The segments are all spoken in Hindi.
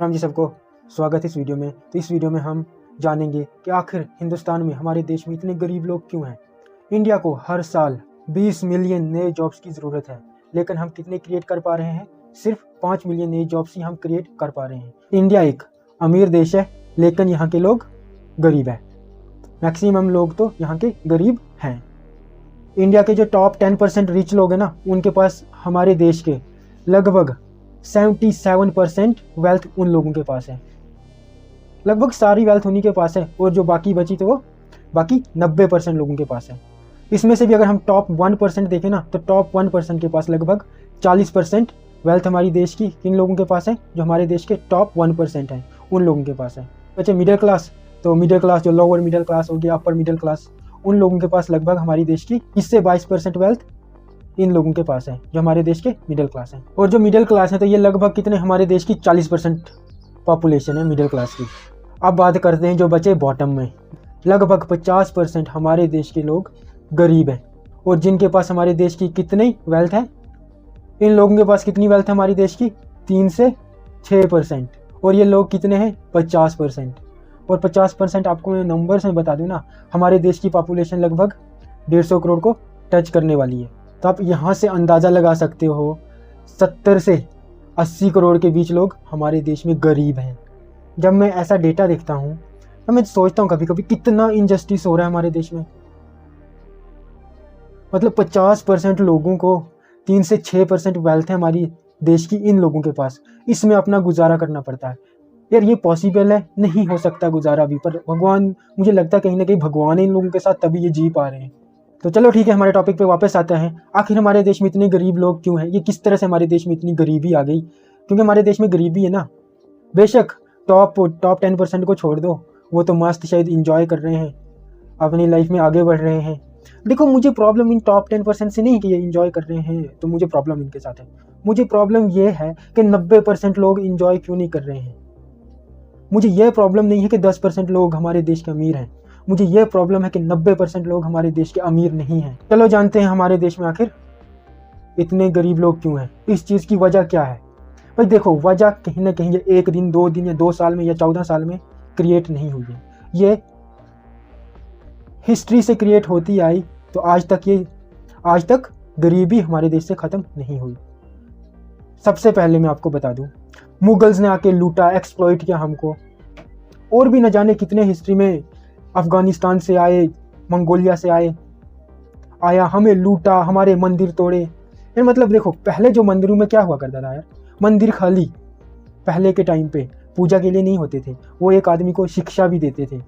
राम जी सबको स्वागत है इस वीडियो में। तो इस वीडियो में हम जानेंगे कि आखिर हिंदुस्तान में, हमारे देश में इतने गरीब लोग क्यों हैं। इंडिया को हर साल 20 मिलियन नए जॉब्स की ज़रूरत है, लेकिन हम कितने क्रिएट कर पा रहे हैं? सिर्फ 5 मिलियन नए जॉब्स ही हम क्रिएट कर पा रहे हैं। इंडिया एक अमीर देश है, लेकिन यहाँ के लोग गरीब हैं। मैक्सिमम लोग तो यहाँ के गरीब हैं। इंडिया के जो टॉप 10% रिच लोग हैं ना, उनके पास हमारे देश के लगभग 77% वेल्थ उन लोगों के पास है। लगभग सारी वेल्थ उन्हीं के पास है, और जो बाकी बची तो वो बाकी 90% लोगों के पास है। इसमें से भी अगर हम टॉप 1% देखें ना, तो टॉप 1% के पास लगभग 40% वेल्थ हमारी देश की किन लोगों के पास है? जो हमारे देश के टॉप 1% हैं, उन लोगों के पास है। बचे मिडिल क्लास, तो मिडिल क्लास जो लोअर मिडिल क्लास हो गया, अपर मिडिल क्लास, उन लोगों के पास लगभग हमारी देश की 22% वेल्थ इन लोगों के पास है, जो हमारे देश के मिडिल क्लास हैं। और जो मिडिल क्लास है, तो ये लगभग कितने, हमारे देश की 40% पॉपुलेशन है मिडिल क्लास की। अब बात करते हैं जो बचे बॉटम में। लगभग 50% हमारे देश के लोग गरीब हैं, और जिनके पास हमारे देश की कितनी वेल्थ है? इन लोगों के पास कितनी वेल्थ है हमारी देश की? 3 से 6%। और ये लोग कितने हैं? 50%। और 50% आपको मैं नंबर्स में बता दूं ना, हमारे देश की पॉपुलेशन लगभग 150 करोड़ को टच करने वाली है। तो आप यहाँ से अंदाज़ा लगा सकते हो 70 से 80 करोड़ के बीच लोग हमारे देश में गरीब हैं। जब मैं ऐसा डेटा देखता हूँ तो मैं सोचता हूँ कभी कभी कितना इनजस्टिस हो रहा है हमारे देश में। मतलब 50% लोगों को 3 से 6% वेल्थ है हमारी देश की इन लोगों के पास, इसमें अपना गुजारा करना पड़ता है। यार ये पॉसिबल है? नहीं हो सकता गुजारा भी, पर भगवान, मुझे लगता है कहीं ना कहीं भगवान है इन लोगों के साथ, तभी ये जी पा रहे हैं। तो चलो ठीक है, हमारे टॉपिक पे वापस आते हैं। आखिर हमारे देश में इतने गरीब लोग क्यों हैं? ये किस तरह से हमारे देश में इतनी गरीबी आ गई? क्योंकि हमारे देश में गरीबी है ना। बेशक टॉप 10% को छोड़ दो, वो तो मस्त शायद इंजॉय कर रहे हैं, अपनी लाइफ में आगे बढ़ रहे हैं। देखो, मुझे प्रॉब्लम इन टॉप 10% से नहीं कि ये इंजॉय कर रहे हैं, तो मुझे प्रॉब्लम इनके साथ है। मुझे प्रॉब्लम ये है कि 90% लोग इंजॉय क्यों नहीं कर रहे हैं। मुझे यह प्रॉब्लम नहीं है कि 10% लोग हमारे देश के अमीर हैं, मुझे यह प्रॉब्लम है कि 90% लोग हमारे देश के अमीर नहीं हैं। चलो जानते हैं हमारे देश में आखिर इतने गरीब लोग क्यों हैं, इस चीज़ की वजह क्या है। भाई देखो, वजह कहीं ना कहीं ये 1 दिन 2 दिन या 2 साल में या 14 साल में क्रिएट नहीं हुई है। ये हिस्ट्री से क्रिएट होती आई, तो आज तक गरीबी हमारे देश से ख़त्म नहीं हुई। सबसे पहले मैं आपको बता दूं, मुगल्स ने आके लूटा, एक्सप्लॉइट किया हमको। और भी न जाने कितने हिस्ट्री में अफगानिस्तान से आए, मंगोलिया से आया, हमें लूटा, हमारे मंदिर तोड़े। यार मतलब देखो, पहले जो मंदिरों में क्या हुआ करता था यार, मंदिर खाली पहले के टाइम पे पूजा के लिए नहीं होते थे, वो एक आदमी को शिक्षा भी देते थे।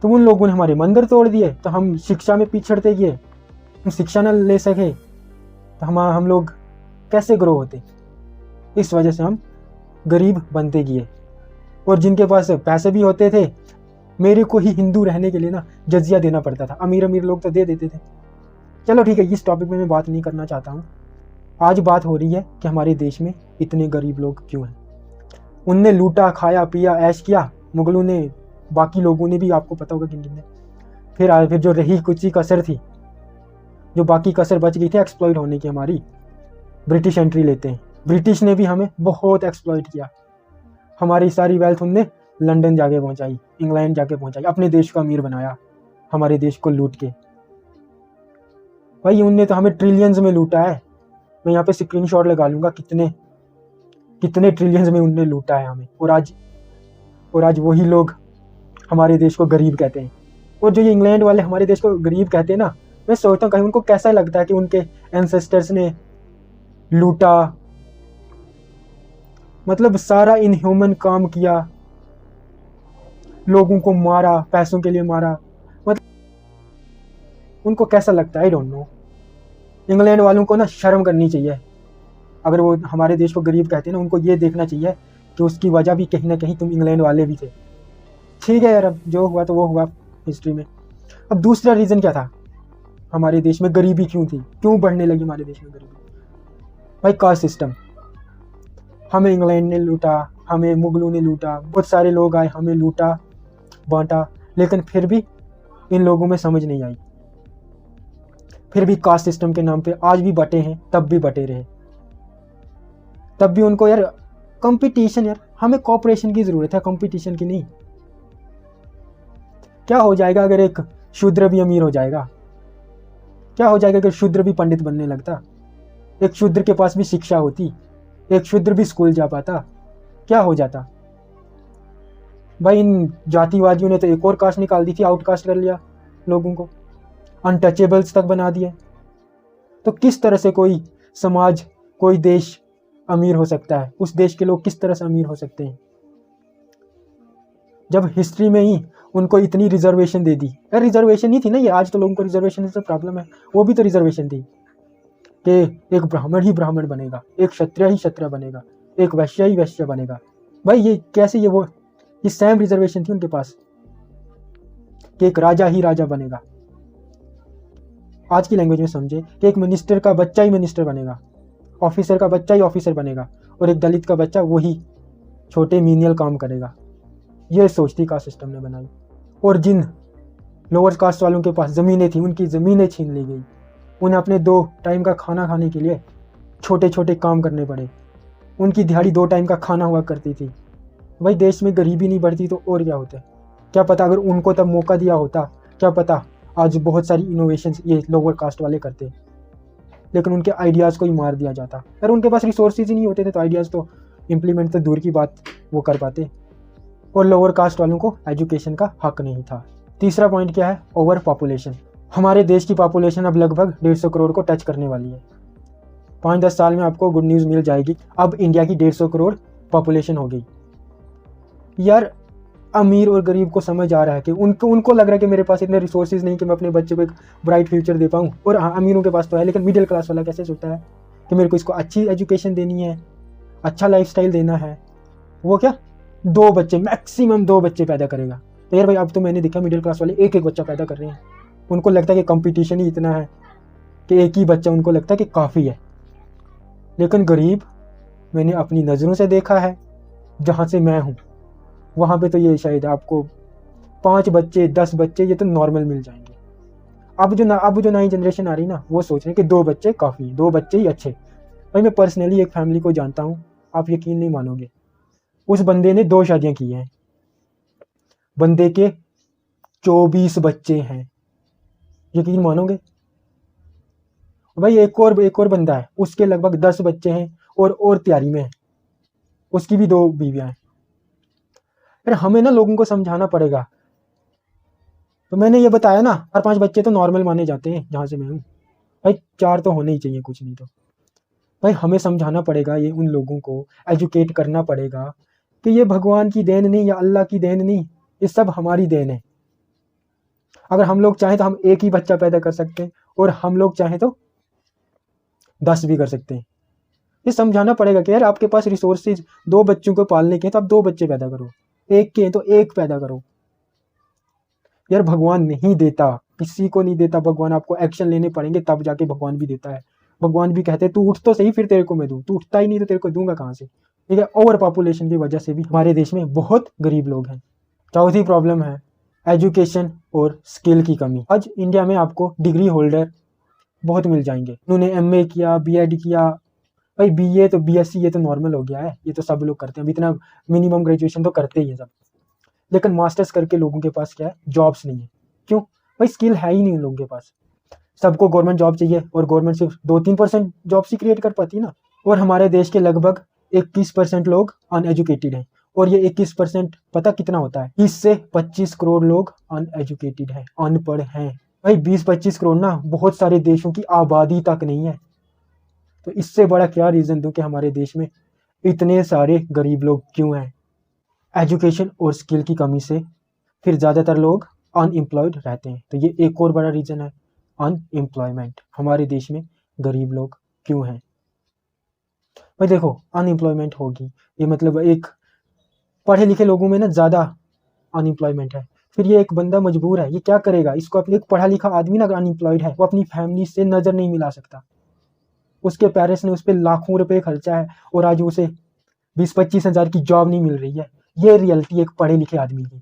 तो उन लोगों ने हमारे मंदिर तोड़ दिए, तो हम शिक्षा में पिछड़ते गए, हम शिक्षा न ले सके, तो हम लोग कैसे ग्रो होते? इस वजह से हम गरीब बनते गए। और जिनके पास पैसे भी होते थे, मेरे को ही हिंदू रहने के लिए ना जजिया देना पड़ता था। अमीर लोग तो दे देते थे। चलो ठीक है, इस टॉपिक में मैं बात नहीं करना चाहता हूँ। आज बात हो रही है कि हमारे देश में इतने गरीब लोग क्यों हैं। उनने लूटा, खाया, पिया, ऐश किया, मुगलों ने, बाकी लोगों ने भी, आपको पता होगा किन किन ने। फिर जो रही कुछ कसर थी, जो बाकी कसर बच गई थी एक्सप्लॉइट होने की हमारी, ब्रिटिश एंट्री लेते हैं। ब्रिटिश ने भी हमें बहुत एक्सप्लॉइट किया। हमारी सारी वेल्थ उनने लंदन जाके पहुंचाई, इंग्लैंड जाके पहुंचाई, अपने देश को अमीर बनाया, हमारे देश को लूट के। भाई उनने तो हमें ट्रिलियंस में लूटा है। मैं यहाँ पे स्क्रीनशॉट लगा लूंगा कितने ट्रिलियंस में उनने लूटा है हमें। और आज वही लोग हमारे देश को गरीब कहते हैं। और जो ये इंग्लैंड वाले हमारे देश को गरीब कहते हैं ना, मैं सोचता हूँ कहीं उनको कैसा लगता है कि उनके एंसेस्टर्स ने लूटा, मतलब सारा इनह्यूमन काम किया, लोगों को मारा, पैसों के लिए मारा। मतलब उनको कैसा लगता है, आई डोंट नो। इंग्लैंड वालों को ना शर्म करनी चाहिए। अगर वो हमारे देश को गरीब कहते हैं ना, उनको ये देखना चाहिए कि उसकी वजह भी कहीं ना कहीं तुम इंग्लैंड वाले भी थे। ठीक है यार, अब जो हुआ तो वो हुआ हिस्ट्री में। अब दूसरा रीज़न क्या था, हमारे देश में गरीबी क्यों थी, क्यों बढ़ने लगी हमारे देश में गरीबी? भाई कास्ट सिस्टम। हमें इंग्लैंड ने लूटा, हमें मुगलों ने लूटा, बहुत सारे लोग आए, हमें लूटा बांटा, लेकिन फिर भी इन लोगों में समझ नहीं आई। फिर भी कास्ट सिस्टम के नाम पे आज भी बटे हैं, तब भी बटे रहे। तब भी उनको यार कंपटीशन यार, हमें कोऑपरेशन की ज़रूरत है, कंपटीशन की नहीं। क्या हो जाएगा अगर एक शूद्र भी अमीर हो जाएगा? क्या हो जाएगा अगर शूद्र भी पंडित बनने लगता? एक शूद्र के पास भी शिक्षा होती, एक शूद्र भी स्कूल जा पाता, क्या हो जाता? भाई इन जातिवादियों ने तो एक और कास्ट निकाल दी थी, आउटकास्ट कर लिया लोगों को, अनटचेबल्स तक बना दिए। तो किस तरह से कोई समाज, कोई देश अमीर हो सकता है? उस देश के लोग किस तरह से अमीर हो सकते हैं जब हिस्ट्री में ही उनको इतनी रिजर्वेशन दे दी? यार रिजर्वेशन नहीं थी ना ये, आज तो लोगों को रिजर्वेशन से प्रॉब्लम है, वो भी तो रिजर्वेशन थी कि एक ब्राह्मण ही ब्राह्मण बनेगा, एक क्षत्रिय ही क्षत्रिय बनेगा, एक वैश्य ही वैश्य बनेगा। भाई ये कैसे, ये सेम रिजर्वेशन थी उनके पास कि एक राजा ही राजा बनेगा। आज की लैंग्वेज में समझे कि एक मिनिस्टर का बच्चा ही मिनिस्टर बनेगा, ऑफिसर का बच्चा ही ऑफिसर बनेगा, और एक दलित का बच्चा वही छोटे मीनियल काम करेगा। ये सोच थी कास्ट सिस्टम ने बनाई। और जिन लोअर कास्ट वालों के पास ज़मीनें थी, उनकी ज़मीनें छीन ली गई। उन्हें अपने 2 टाइम का खाना खाने के लिए छोटे छोटे काम करने पड़े। उनकी दिहाड़ी 2 टाइम का खाना हुआ करती थी। भाई देश में गरीबी नहीं बढ़ती तो और क्या होता है? क्या पता अगर उनको तब मौका दिया होता, क्या पता आज बहुत सारी इनोवेशंस ये लोअर कास्ट वाले करते। लेकिन उनके आइडियाज़ को ही मार दिया जाता। अगर उनके पास रिसोर्सेज ही नहीं होते थे तो आइडियाज़ तो इम्प्लीमेंट तो दूर की बात वो कर पाते। और लोअर कास्ट वालों को एजुकेशन का हक नहीं था। तीसरा पॉइंट क्या है? Over population. हमारे देश की पॉपुलेशन अब लगभग 150 करोड़ को टच करने वाली है। 5-10 साल में आपको गुड न्यूज़ मिल जाएगी, अब इंडिया की 150 करोड़ पॉपुलेशन हो गई। यार अमीर और गरीब को समझ आ रहा है कि उनको लग रहा है कि मेरे पास इतने रिसोर्सेज नहीं कि मैं अपने बच्चे को एक ब्राइट फ्यूचर दे पाऊँ। और हाँ, अमीरों के पास तो है, लेकिन मिडिल क्लास वाला कैसे सोचता है कि मेरे को इसको अच्छी एजुकेशन देनी है, अच्छा लाइफस्टाइल देना है। वो क्या 2 बच्चे, मैक्सिमम 2 बच्चे पैदा करेगा। तो यार भाई अब तो मैंने देखा मिडिल क्लास वाले एक बच्चा पैदा कर रहे हैं। उनको लगता है कि कंपटीशन ही इतना है कि एक ही बच्चा उनको लगता है कि काफ़ी है। लेकिन गरीब, मैंने अपनी नज़रों से देखा है, जहाँ से मैं हूँ वहाँ पे तो ये शायद आपको 5 बच्चे 10 बच्चे ये तो नॉर्मल मिल जाएंगे। अब जो नई जनरेशन आ रही ना, वो सोच रहे हैं कि 2 बच्चे काफ़ी हैं, 2 बच्चे ही अच्छे। भाई मैं पर्सनली एक फैमिली को जानता हूँ, आप यकीन नहीं मानोगे, उस बंदे ने 2 शादियाँ की हैं, बंदे के 24 बच्चे हैं, यकीन मानोगे? भाई एक और बंदा है, उसके लगभग 10 बच्चे हैं और तैयारी में है, उसकी भी 2 बीवियां हैं। फिर हमें ना लोगों को समझाना पड़ेगा। तो मैंने ये बताया ना, 4-5 बच्चे तो नॉर्मल माने जाते हैं जहाँ से मैं हूँ। भाई 4 तो होने ही चाहिए, कुछ नहीं तो। भाई हमें समझाना पड़ेगा, ये उन लोगों को एजुकेट करना पड़ेगा कि ये भगवान की देन नहीं या अल्लाह की देन नहीं, ये सब हमारी देन है। अगर हम लोग चाहें तो हम एक ही बच्चा पैदा कर सकते हैं, और हम लोग चाहें तो 10 भी कर सकते हैं। ये समझाना पड़ेगा कि यार आपके पास रिसोर्सेज 2 बच्चों को पालने के हैं तो आप 2 बच्चे पैदा करो, एक के हैं तो एक पैदा करो। यार भगवान नहीं देता, किसी को नहीं देता भगवान, आपको एक्शन लेने पड़ेंगे तब जाके भगवान भी देता है। भगवान भी कहते हैं तू उठ तो सही फिर तेरे को मैं दूं, तू उठता ही नहीं तो तेरे को दूंगा कहाँ से? ठीक है, ओवर पॉपुलेशन की वजह से भी हमारे देश में बहुत गरीब लोग हैं। चौथी प्रॉब्लम है एजुकेशन और स्किल की कमी। आज इंडिया में आपको डिग्री होल्डर बहुत मिल जाएंगे, उन्होंने MA किया, BEd किया। भाई BA तो BSc ये तो नॉर्मल हो गया है, ये तो सब लोग करते हैं, अब इतना मिनिमम ग्रेजुएशन तो करते ही है सब। लेकिन मास्टर्स करके लोगों के पास क्या है? जॉब्स नहीं है। क्यों? भाई स्किल है ही नहीं उन लोगों के पास। सबको गवर्नमेंट जॉब चाहिए, और गवर्नमेंट सिर्फ 2-3% जॉब्स ही क्रिएट कर पाती है ना। और हमारे देश के लगभग 21% लोग अनएजुकेटेड हैं, और ये 21% पता कितना होता है? 20 से 25 करोड़ लोग अनएजुकेटेड हैं, अनपढ़ हैं। भाई 20-25 करोड़ ना बहुत सारे देशों की आबादी तक नहीं है। तो इससे बड़ा क्या रीज़न दूं कि हमारे देश में इतने सारे गरीब लोग क्यों हैं? एजुकेशन और स्किल की कमी से फिर ज़्यादातर लोग अनएम्प्लॉयड रहते हैं। तो ये एक और बड़ा रीज़न है, अनएम्प्लॉयमेंट। हमारे देश में गरीब लोग क्यों हैं? भाई देखो, अनएम्प्लॉयमेंट होगी, ये मतलब एक पढ़े लिखे लोगों में ना ज़्यादा अनएम्प्लॉयमेंट है। फिर ये एक बंदा मजबूर है, ये क्या करेगा? इसको अपने एक पढ़ा लिखा आदमी ना अगर अनएम्प्लॉयड है, वो अपनी फैमिली से नज़र नहीं मिला सकता। उसके पेरेंट्स ने उस पर लाखों रुपए खर्चा है, और आज उसे 20-25 हज़ार की जॉब नहीं मिल रही है। ये रियलिटी एक पढ़े लिखे आदमी की।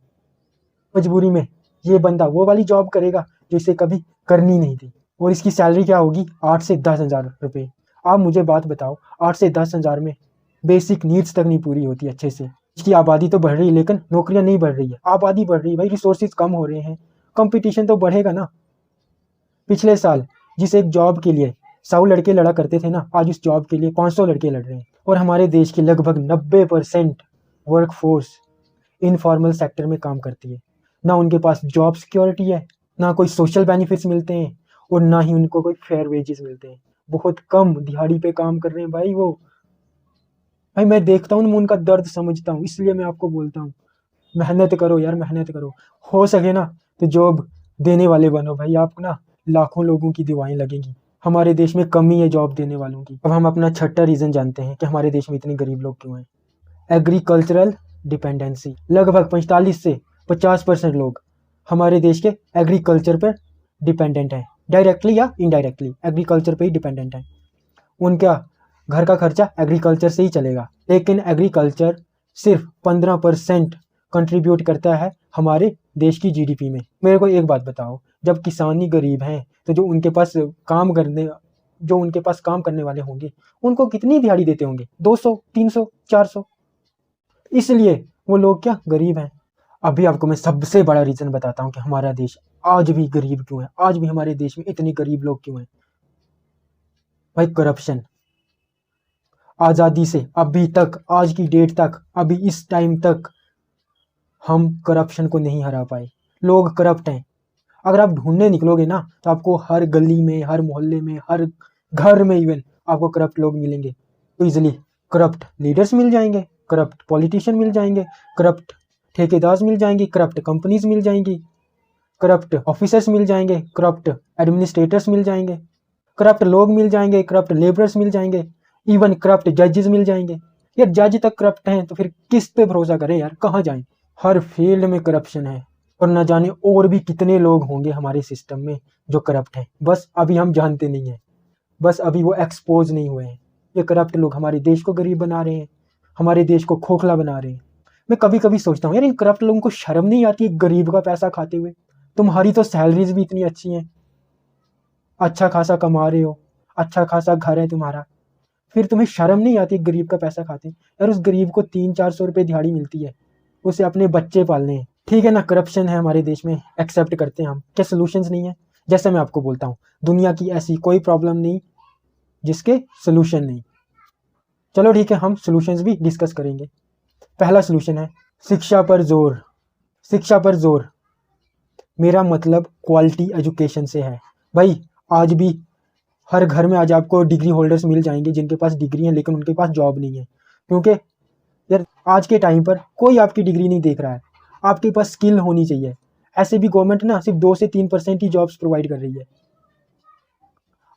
मजबूरी में ये बंदा वो वाली जॉब करेगा जो इसे कभी करनी नहीं थी, और इसकी सैलरी क्या होगी? 8 से 10 हज़ार रुपये। आप मुझे बात बताओ, 8 से 10 हज़ार में बेसिक नीड्स तक नहीं पूरी होती अच्छे से। इसकी आबादी तो बढ़ रही है लेकिन नौकरियां नहीं बढ़ रही है। आबादी बढ़ रही है भाई, रिसोर्सेज कम हो रहे हैं, कंपटीशन तो बढ़ेगा ना। पिछले साल जिस एक जॉब के लिए 100 लड़के लड़ा करते थे ना, आज उस जॉब के लिए 500 लड़के लड़ रहे हैं। और हमारे देश की लगभग 90% वर्कफोर्स इनफॉर्मल सेक्टर में काम करती है। ना उनके पास जॉब सिक्योरिटी है, ना कोई सोशल बेनिफिट्स मिलते हैं, और ना ही उनको कोई फेयर वेजेस मिलते हैं। बहुत कम दिहाड़ी पे काम कर रहे हैं भाई वो। भाई मैं देखता हूँ, मैं उनका दर्द समझता हूँ, इसलिए मैं आपको बोलता हूँ मेहनत करो यार, मेहनत करो। हो सके ना तो जॉब देने वाले बनो भाई, आपको ना लाखों लोगों की दुआएं लगेंगी। हमारे देश में कमी है जॉब देने वालों की। अब हम अपना छठा रीज़न जानते हैं कि हमारे देश में इतने गरीब लोग क्यों हैं। Agricultural dependency. लगभग 45 से 50% लोग हमारे देश के एग्रीकल्चर पर डिपेंडेंट हैं, डायरेक्टली या इनडायरेक्टली एग्रीकल्चर पे ही डिपेंडेंट हैं। उनका घर का खर्चा एग्रीकल्चर से ही चलेगा। लेकिन एग्रीकल्चर सिर्फ 15% कंट्रीब्यूट करता है हमारे देश की जीडीपी में। मेरे को एक बात बताओ, जब किसान ही गरीब हैं तो जो उनके पास काम करने वाले होंगे उनको कितनी दिहाड़ी देते होंगे? 200, 300, 400। इसलिए वो लोग क्या गरीब हैं। अभी आपको मैं सबसे बड़ा रीज़न बताता हूँ कि हमारा देश आज भी गरीब क्यों है, आज भी हमारे देश में इतने गरीब लोग क्यों हैं। भाई करप्शन। आज़ादी से अभी तक, आज की डेट तक, अभी इस टाइम तक हम करप्शन को नहीं हरा पाए। लोग करप्ट हैं। अगर आप ढूंढने निकलोगे ना तो आपको हर गली में, हर मोहल्ले में, हर घर में इवन आपको करप्ट लोग मिलेंगे। तो इजीली करप्ट लीडर्स मिल जाएंगे, करप्ट पॉलिटिशियन मिल जाएंगे, करप्ट ठेकेदार मिल जाएंगे, करप्ट कंपनीज मिल जाएंगी, करप्ट ऑफिसर्स मिल जाएंगे, करप्ट एडमिनिस्ट्रेटर्स मिल जाएंगे, करप्ट लोग मिल जाएंगे, करप्ट लेबरर्स मिल जाएंगे, इवन करप्ट जजेस मिल जाएंगे। यार जज तक करप्ट हैं तो फिर किस पे भरोसा करें यार, कहाँ जाएं। हर फील्ड में करप्शन है और न जाने और भी कितने लोग होंगे हमारे सिस्टम में जो करप्ट हैं, बस अभी हम जानते नहीं हैं, बस अभी वो एक्सपोज नहीं हुए हैं। ये करप्ट लोग हमारे देश को गरीब बना रहे हैं, हमारे देश को खोखला बना रहे हैं। मैं कभी कभी सोचता हूँ यार, इन करप्ट लोगों को शर्म नहीं आती है गरीब का पैसा खाते हुए? तुम्हारी तो सैलरीज भी इतनी अच्छी हैं, अच्छा खासा कमा रहे हो, अच्छा खासा घर है तुम्हारा, फिर तुम्हें शर्म नहीं आती गरीब का पैसा खाते? यार उस गरीब को 300-400 रुपये दिहाड़ी मिलती है, उसे अपने बच्चे पालने हैं। ठीक है ना, करप्शन है हमारे देश में, एक्सेप्ट करते हैं हम। क्या सोल्यूशंस नहीं है? जैसे मैं आपको बोलता हूँ, दुनिया की ऐसी कोई प्रॉब्लम नहीं जिसके सोल्यूशन नहीं। चलो ठीक है, हम सोल्यूशंस भी डिस्कस करेंगे। पहला सोल्यूशन है शिक्षा पर जोर। शिक्षा पर जोर, मेरा मतलब क्वालिटी एजुकेशन से है। भाई आज भी हर घर में आज आपको डिग्री होल्डर्स मिल जाएंगे जिनके पास डिग्री है लेकिन उनके पास जॉब नहीं है, क्योंकि यार आज के टाइम पर कोई आपकी डिग्री नहीं देख रहा है, आपके पास स्किल होनी चाहिए। ऐसे भी गवर्नमेंट ना सिर्फ 2 से 3% ही जॉब्स प्रोवाइड कर रही है।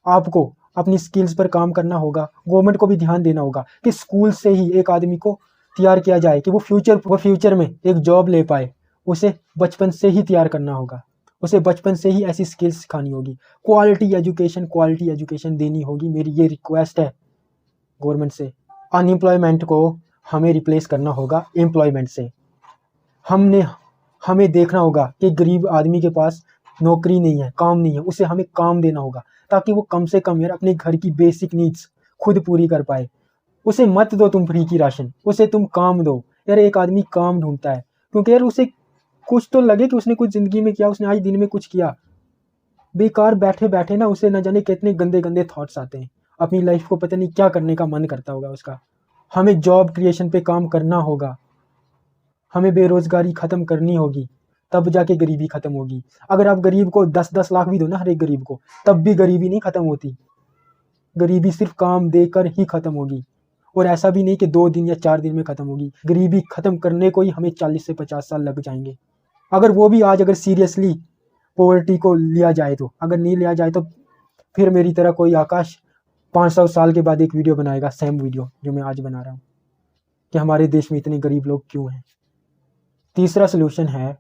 आपको अपनी स्किल्स पर काम करना होगा। गवर्नमेंट को भी ध्यान देना होगा कि स्कूल से ही एक आदमी को तैयार किया जाए कि वो फ्यूचर में एक जॉब ले पाए। उसे बचपन से ही तैयार करना होगा, उसे बचपन से ही ऐसी स्किल्स सिखानी होगी। क्वालिटी एजुकेशन देनी होगी। मेरी ये रिक्वेस्ट है गवर्नमेंट से। अनएम्प्लॉयमेंट को हमें रिप्लेस करना होगा एम्प्लॉयमेंट से। हमें देखना होगा कि गरीब आदमी के पास नौकरी नहीं है, काम नहीं है, उसे हमें काम देना होगा ताकि वो कम से कम यार अपने घर की बेसिक नीड्स खुद पूरी कर पाए। उसे मत दो तुम फ्री की राशन, उसे तुम काम दो। यार एक आदमी काम ढूंढता है क्योंकि यार उसे कुछ तो लगे कि उसने कुछ ज़िंदगी में किया, उसने आज दिन में कुछ किया। बेकार बैठे बैठे ना उसे न जाने कितने गंदे गंदे थॉट्स आते हैं, अपनी लाइफ को पता नहीं क्या करने का मन करता होगा उसका। हमें जॉब क्रिएशन पे काम करना होगा, हमें बेरोजगारी ख़त्म करनी होगी, तब जाके गरीबी ख़त्म होगी। अगर आप गरीब को 10-10 लाख भी दो ना हर एक गरीब को, तब भी गरीबी नहीं ख़त्म होती। गरीबी सिर्फ काम देकर ही ख़त्म होगी, और ऐसा भी नहीं कि 2 दिन या 4 दिन में ख़त्म होगी। गरीबी ख़त्म करने को ही हमें 40 से 50 साल लग जाएंगे। अगर वो भी आज अगर सीरियसली पॉवर्टी को लिया जाए तो, अगर नहीं लिया जाए तो फिर मेरी तरह कोई आकाश 500 साल के बाद एक वीडियो बनाएगा, सेम वीडियो जो मैं आज बना रहा हूँ, कि हमारे देश में इतने गरीब लोग क्यों हैं। तीसरा सोल्यूशन है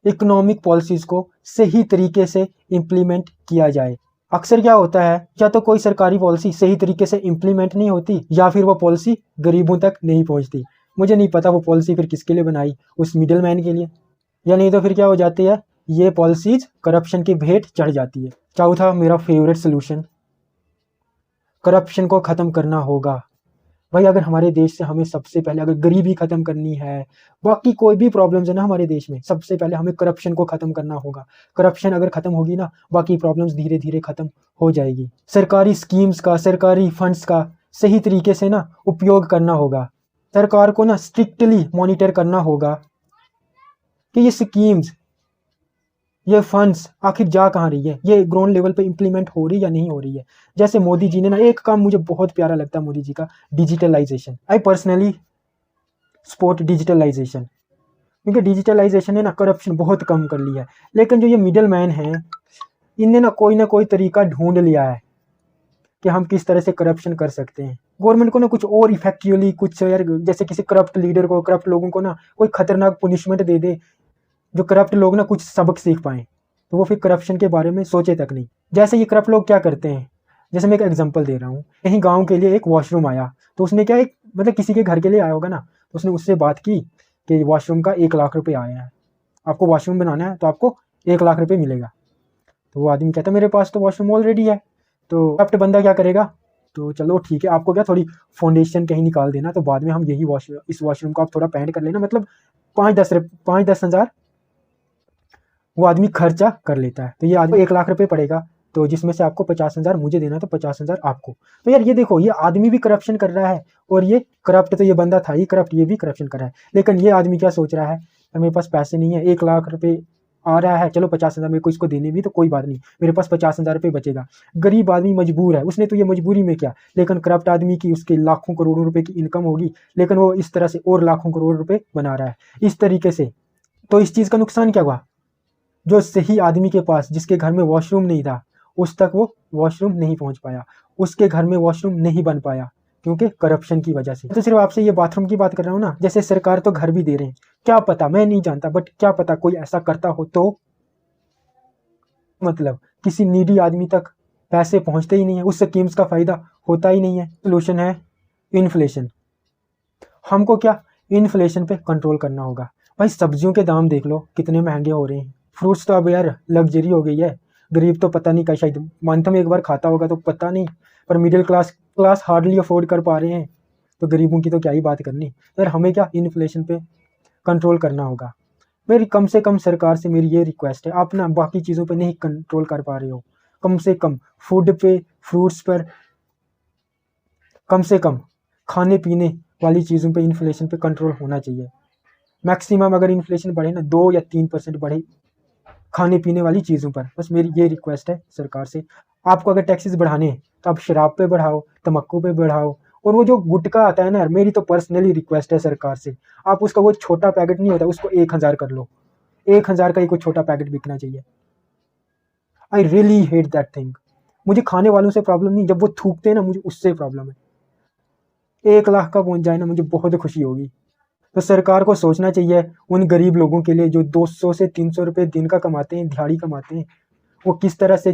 इकोनॉमिक पॉलिसीज़ को सही तरीके से इम्प्लीमेंट किया जाए। अक्सर क्या होता है, या तो कोई सरकारी पॉलिसी सही तरीके से इम्प्लीमेंट नहीं होती या फिर वो पॉलिसी गरीबों तक नहीं पहुंचती। मुझे नहीं पता वो पॉलिसी फिर किसके लिए बनाई, उस मिडिल मैन के लिए, या नहीं तो फिर क्या हो जाती है, ये पॉलिसीज करप्शन की भेंट चढ़ जाती है। चौथा मेरा फेवरेट सोल्यूशन, करप्शन को ख़त्म करना होगा। भाई अगर हमारे देश से हमें सबसे पहले अगर गरीबी खत्म करनी है, बाकी कोई भी प्रॉब्लम्स है ना हमारे देश में, सबसे पहले हमें करप्शन को खत्म करना होगा। करप्शन अगर खत्म होगी ना, बाकी प्रॉब्लम्स धीरे धीरे खत्म हो जाएगी। सरकारी स्कीम्स का, सरकारी फंड्स का सही तरीके से ना उपयोग करना होगा। सरकार को ना स्ट्रिक्टली मॉनिटर करना होगा कि ये स्कीम्स, ये फंड्स आखिर जा कहाँ रही है, ये ग्राउंड लेवल पे इम्प्लीमेंट हो रही या नहीं हो रही है। जैसे मोदी जी ने ना, एक काम मुझे बहुत प्यारा लगता है मोदी जी का, digitalization. I personally support digitalization, क्योंकि डिजिटलाइजेशन ने ना करप्शन बहुत कम कर लिया है। लेकिन जो ये मिडल मैन है, इनने ना कोई तरीका ढूंढ लिया है कि हम किस तरह से करप्शन कर सकते हैं। गवर्नमेंट को ना कुछ और इफेक्टिवली, कुछ यार जैसे किसी करप्ट लीडर को, करप्ट लोगों को ना कोई खतरनाक पनिशमेंट दे दे, जो करप्ट लोग ना कुछ सबक सीख पाए, तो वो फिर करप्शन के बारे में सोचे तक नहीं। जैसे ये करप्ट लोग क्या करते हैं, जैसे मैं एक एग्जांपल दे रहा हूँ, कहीं गांव के लिए एक वॉशरूम आया, तो उसने क्या, एक मतलब किसी के घर के लिए आया होगा ना, तो उसने उससे बात की कि वॉशरूम का 1 लाख रुपये आया है, आपको वॉशरूम बनाना है तो आपको 1 लाख रुपये मिलेगा। तो वो आदमी कहता मेरे पास तो वॉशरूम ऑलरेडी है। तो करप्ट बंदा क्या करेगा, तो चलो ठीक है, आपको क्या थोड़ी फाउंडेशन कहीं निकाल देना, तो बाद में हम यही इस वॉशरूम को आप थोड़ा पेंट कर लेना, मतलब 5-10 हज़ार वो आदमी खर्चा कर लेता है। तो ये आदमी 1 लाख रुपये पड़ेगा, तो जिसमें से आपको 50 हज़ार मुझे देना, तो 50 हज़ार आपको। तो यार ये देखो, ये आदमी भी करप्शन कर रहा है, और ये करप्ट, तो ये बंदा था ही करप्ट, ये भी करप्शन कर रहा है। लेकिन ये आदमी क्या सोच रहा है, मेरे पास पैसे नहीं है, 1 लाख रुपये आ रहा है, चलो 50 हज़ार मेरे को इसको देने भी, तो कोई बात नहीं, मेरे पास 50 हज़ार रुपये बचेगा। गरीब आदमी मजबूर है, उसने तो ये मजबूरी में क्या, लेकिन करप्ट आदमी की उसके लाखों करोड़ों रुपए की इनकम होगी, लेकिन वो इस तरह से और लाखों करोड़ रुपए बना रहा है इस तरीके से। तो इस चीज़ का नुकसान क्या हुआ, जो सही आदमी के पास, जिसके घर में वॉशरूम नहीं था, उस तक वो वॉशरूम नहीं पहुंच पाया, उसके घर में वॉशरूम नहीं बन पाया, क्योंकि करप्शन की वजह से। तो सिर्फ आपसे ये बाथरूम की बात कर रहा हूँ ना, जैसे सरकार तो घर भी दे रहे हैं, क्या पता, मैं नहीं जानता, बट क्या पता कोई ऐसा करता हो तो, मतलब किसी नीडी आदमी तक पैसे पहुंचते ही नहीं है, उस स्कीम्स का फायदा होता ही नहीं है। सोल्यूशन है इन्फ्लेशन। हमको क्या, इन्फ्लेशन पे कंट्रोल करना होगा। भाई सब्जियों के दाम देख लो कितने महंगे हो रहे हैं, फ्रूट्स तो अब यार लग्जरी हो गई है, गरीब तो पता नहीं क्या, शायद मंथ में एक बार खाता होगा तो पता नहीं, पर मिडिल क्लास हार्डली अफोर्ड कर पा रहे हैं, तो गरीबों की तो क्या ही बात करनी। यार हमें क्या, इन्फ्लेशन पे कंट्रोल करना होगा। मेरी कम से कम सरकार से मेरी ये रिक्वेस्ट है, आप ना बाकी चीज़ों पे नहीं कंट्रोल कर पा रहे हो, कम से कम फूड पे, फ्रूट्स पर, कम से कम खाने पीने वाली चीज़ों पे इन्फ्लेशन पे कंट्रोल होना चाहिए। मैक्सिमम अगर इन्फ्लेशन बढ़े ना 2 या 3% बढ़े खाने पीने वाली चीज़ों पर, बस मेरी ये रिक्वेस्ट है सरकार से। आपको अगर टैक्सेस बढ़ाने हैं तो आप शराब पे बढ़ाओ, तम्बाकू पे बढ़ाओ, और वो जो गुटखा आता है ना, मेरी तो पर्सनली रिक्वेस्ट है सरकार से, आप उसका वो छोटा पैकेट नहीं होता, उसको 1,000 कर लो, 1,000 का एक छोटा पैकेट बिकना चाहिए। I really hate that thing. मुझे खाने वालों से प्रॉब्लम नहीं, जब वो थूकते हैं ना मुझे उससे प्रॉब्लम है। 1 लाख का पहुंच जाए ना, मुझे बहुत खुशी होगी। तो सरकार को सोचना चाहिए उन गरीब लोगों के लिए जो 200 से 300 रुपये दिन का कमाते हैं, दिहाड़ी कमाते हैं, वो किस तरह से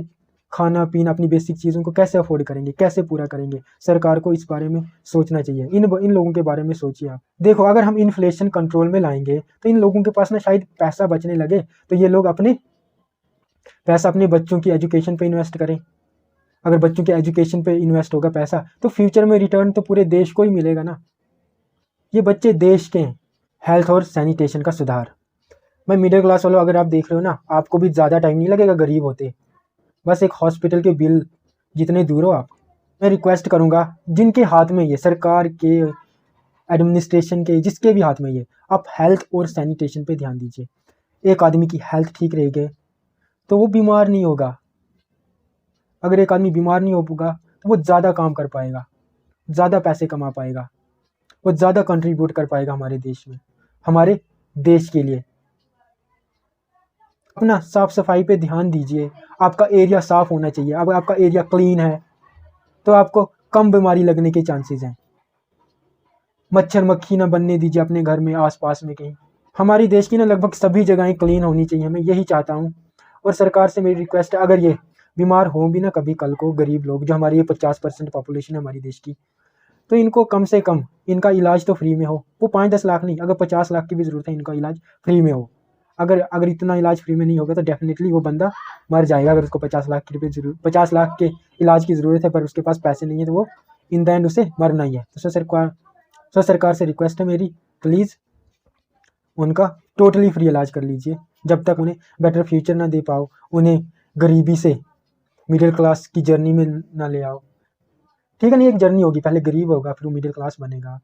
खाना पीना, अपनी बेसिक चीज़ों को कैसे अफोर्ड करेंगे, कैसे पूरा करेंगे। सरकार को इस बारे में सोचना चाहिए, इन लोगों के बारे में सोचिए आप। देखो अगर हम इन्फ्लेशन कंट्रोल में लाएंगे तो इन लोगों के पास ना शायद पैसा बचने लगे, तो ये लोग अपने पैसा अपने बच्चों की एजुकेशन पे इन्वेस्ट करें। अगर बच्चों के एजुकेशन पे इन्वेस्ट होगा पैसा, तो फ्यूचर में रिटर्न तो पूरे देश को ही मिलेगा ना। ये बच्चे देश के हैं। हेल्थ और सैनिटेशन का सुधार। मैं मिडिल क्लास वालों, अगर आप देख रहे हो ना, आपको भी ज़्यादा टाइम नहीं लगेगा गरीब होते, बस एक हॉस्पिटल के बिल जितने दूर हो आप। मैं रिक्वेस्ट करूँगा जिनके हाथ में ये, सरकार के, एडमिनिस्ट्रेशन के, जिसके भी हाथ में ये, आप हेल्थ और सैनिटेशन पे ध्यान दीजिए। एक आदमी की हेल्थ ठीक रहेगी तो वो बीमार नहीं होगा। अगर एक आदमी बीमार नहीं होगा तो वो ज़्यादा काम कर पाएगा, ज़्यादा पैसे कमा पाएगा, वो ज़्यादा कंट्रीब्यूट कर पाएगा हमारे देश में, हमारे देश के लिए। अपना साफ सफाई पे ध्यान दीजिए। आपका एरिया साफ होना चाहिए। अगर आपका एरिया क्लीन है तो आपको कम बीमारी लगने के चांसेस हैं। मच्छर मक्खी ना बनने दीजिए अपने घर में, आसपास में कहीं। हमारी देश की ना लगभग सभी जगहें क्लीन होनी चाहिए, मैं यही चाहता हूँ। और सरकार से मेरी रिक्वेस्ट है, अगर ये बीमार हों भी ना कभी कल को, गरीब लोग जो हमारी ये 50% पॉपुलेशन है हमारी देश की, तो इनको कम से कम इनका इलाज तो फ्री में हो। वो 5-10 लाख नहीं, अगर 50 लाख की भी ज़रूरत है, इनका इलाज फ्री में हो। अगर इतना इलाज फ्री में नहीं होगा तो डेफिनेटली वो बंदा मर जाएगा। अगर उसको 50 लाख की रुपये 50 लाख के इलाज की ज़रूरत है पर उसके पास पैसे नहीं है, तो वो इन द एंड उसे मरना ही है। तो सरकार से रिक्वेस्ट है मेरी, प्लीज़ उनका टोटली फ्री इलाज कर लीजिए। जब तक उन्हें बेटर फ्यूचर ना दे पाओ, उन्हें गरीबी से मिडिल क्लास की जर्नी में ना ले आओ। ठीक है, नहीं, एक जर्नी होगी, पहले गरीब होगा, फिर वो मिडिल क्लास बनेगा,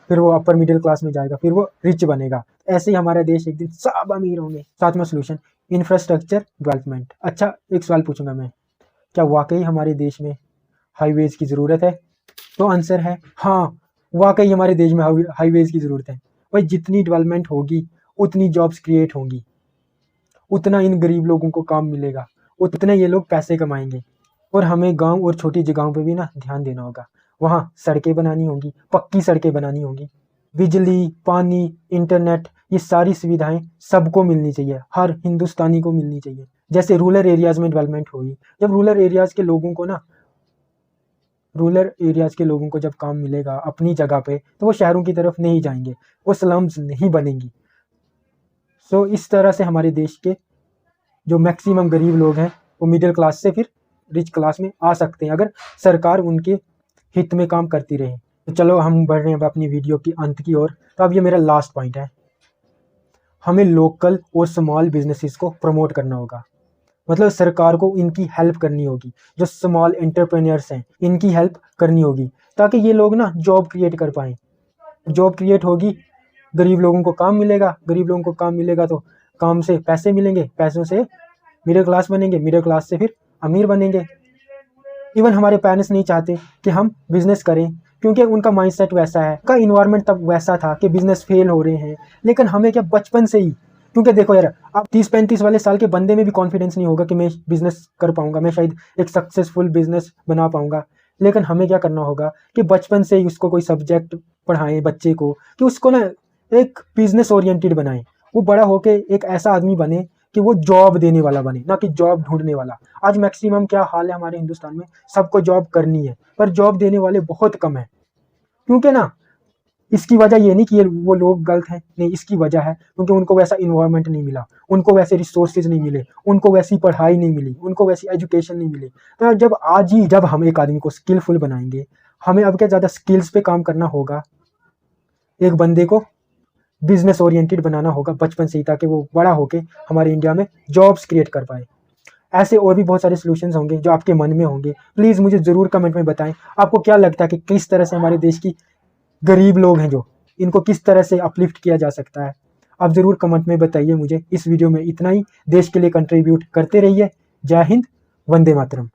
फिर वो अपर मिडिल क्लास में जाएगा, फिर वो रिच बनेगा। ऐसे ही हमारा देश एक दिन सब अमीर होंगे। सातवां सोल्यूशन, इंफ्रास्ट्रक्चर डेवलपमेंट। अच्छा, एक सवाल पूछूंगा मैं, क्या वाकई हमारे देश में हाईवेज की ज़रूरत है? तो आंसर है हाँ, वाकई हमारे देश में हाईवेज की ज़रूरत है। भाई जितनी डेवलपमेंट होगी उतनी जॉब्स क्रिएट होंगी, उतना इन गरीब लोगों को काम मिलेगा, उतने ये लोग पैसे कमाएंगे। और हमें गांव और छोटी जगहों पे भी ना ध्यान देना होगा। वहाँ सड़कें बनानी होंगी, पक्की सड़कें बनानी होंगी, बिजली, पानी, इंटरनेट, ये सारी सुविधाएं सबको मिलनी चाहिए, हर हिंदुस्तानी को मिलनी चाहिए। जैसे रूरल एरियाज़ में डेवलपमेंट होगी, जब रूरल एरियाज़ के लोगों को जब काम मिलेगा अपनी जगह पे, तो वो शहरों की तरफ नहीं जाएंगे, वो स्लम्स नहीं बनेंगी। सो इस तरह से हमारे देश के जो मैक्सिमम गरीब लोग हैं वो मिडिल क्लास से फिर रिच क्लास में आ सकते हैं, अगर सरकार उनके हित में काम करती रहे। तो चलो हम बढ़ रहे हैं अब अपनी वीडियो की अंत की ओर। तो अब ये मेरा लास्ट पॉइंट है, हमें लोकल और स्मॉल बिजनेसेस को प्रमोट करना होगा। मतलब सरकार को इनकी हेल्प करनी होगी, जो स्मॉल एंटरप्रेन्योर्स हैं इनकी हेल्प करनी होगी, ताकि ये लोग ना जॉब क्रिएट कर पाएँ। जॉब क्रिएट होगी, गरीब लोगों को काम मिलेगा, गरीब लोगों को काम मिलेगा तो काम से पैसे मिलेंगे, पैसों से मिडिल क्लास बनेंगे, मिडिल क्लास से फिर अमीर बनेंगे। इवन हमारे पेरेंट्स नहीं चाहते कि हम बिजनेस करें, क्योंकि उनका माइंडसेट वैसा है, का इन्वायरमेंट तब वैसा था कि बिजनेस फेल हो रहे हैं। लेकिन हमें क्या बचपन से ही, क्योंकि देखो यार, अब 30-35 वाले साल के बंदे में भी कॉन्फिडेंस नहीं होगा कि मैं बिजनेस कर पाऊंगा, मैं शायद एक सक्सेसफुल बिजनेस बना पाऊंगा। लेकिन हमें क्या करना होगा कि बचपन से ही उसको कोई सब्जेक्ट पढ़ाएं बच्चे को, कि उसको ना एक बिजनेस ओरिएंटेड बनाएं। वो बड़ा होके एक ऐसा आदमी बने कि वो जॉब देने वाला बने, ना कि जॉब ढूंढने वाला। आज मैक्सिमम क्या हाल है हमारे हिंदुस्तान में, सबको जॉब करनी है पर जॉब देने वाले बहुत कम है। क्योंकि ना, इसकी वजह ये नहीं कि वो लोग गलत हैं, नहीं, इसकी वजह है क्योंकि उनको वैसा इन्वायरमेंट नहीं मिला, उनको वैसे रिसोर्सेज नहीं मिले, उनको वैसी पढ़ाई नहीं मिली, उनको वैसी एजुकेशन नहीं मिली। तो जब हम एक आदमी को स्किलफुल बनाएंगे, हमें अब क्या ज़्यादा स्किल्स पे काम करना होगा, एक बंदे को बिजनेस ओरिएंटेड बनाना होगा बचपन से ही, ताकि वो बड़ा होके हमारे इंडिया में जॉब्स क्रिएट कर पाए। ऐसे और भी बहुत सारे सॉल्यूशंस होंगे जो आपके मन में होंगे, प्लीज़ मुझे ज़रूर कमेंट में बताएं आपको क्या लगता है कि किस तरह से हमारे देश की गरीब लोग हैं जो, इनको किस तरह से अपलिफ्ट किया जा सकता है। आप ज़रूर कमेंट में बताइए मुझे। इस वीडियो में इतना ही, देश के लिए कंट्रीब्यूट करते रहिए। जय हिंद, वंदे मातरम।